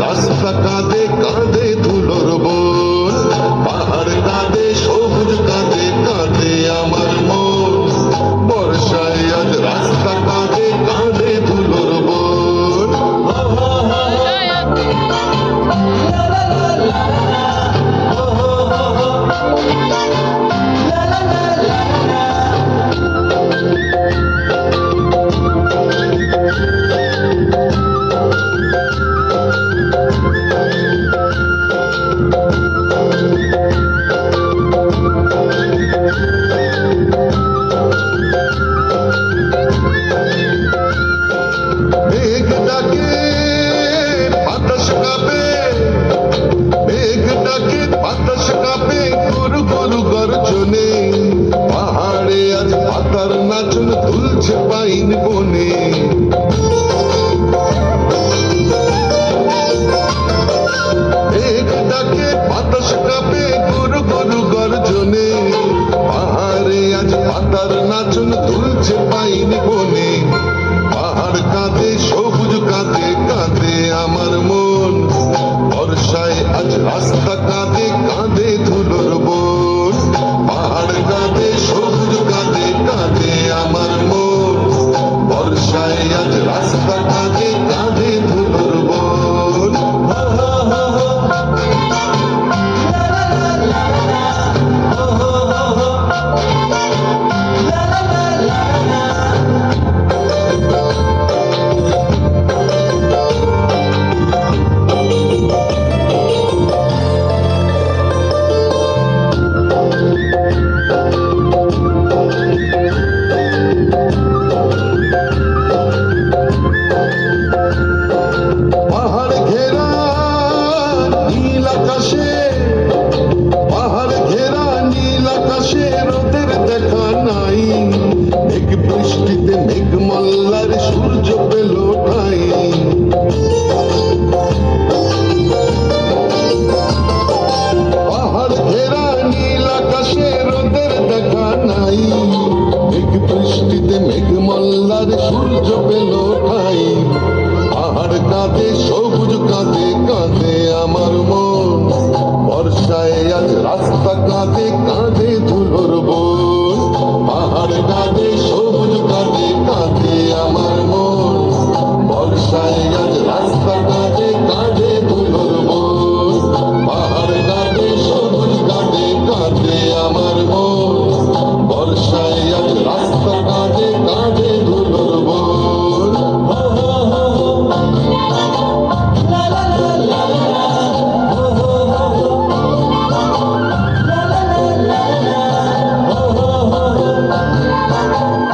রাস্তা কাঁদে কাঁদে ধুলোর বোন, পাহাড় কাঁদে সবুজ কাঁদে কাঁদে আমার মন, বর্ষায় আজ রাস্তা কাঁদে কাঁদে ধুলোর বোন। মেঘ ডাকে বাতাস কাঁপে, মেঘ ডাকে বাতাস কাঁপে, গুরু গুরু গর্জনে, পাহাড়ে আজ পাতার নাচন তুলছে পাইন বনে। মেঘ ডাকে বাতাস কাঁপে, গুরু গুরু গর্জনে, পাহাড়ে আজ পাতার নাচন তুলছে পাইন বনে। পাহাড় কাঁদে সবুজ কাঁদে কাঁদে আমার মন, বর্ষায় আজ রাস্তা কাঁদে কাঁদে ধুলোর বোন। পাহাড় কাঁদে সবুজ কাঁদে কাঁদে আমার মন, বর্ষায় আজ রাস্তা কাঁদে কাঁদে ধুলোর বোন। পাহাড় ঘেরা নীল আকাশে, পাহাড় ঘেরা নীল আকাশে রোদের দেখা নাই, মেঘ বৃষ্টিতে মেঘ মল্লার সূর্য পেল ঠাই। পাহাড় ঘেরা নীল আকাশে রোদের দেখা নাই, মেঘ বৃষ্টিতে মেঘ মল্লার সূর্য পেল ঠাই। পাহাড় কাঁদে সবুজ কাঁদে কাঁদে আমার মন, বর্ষায় আজ রাস্তা কাঁদে কাঁদে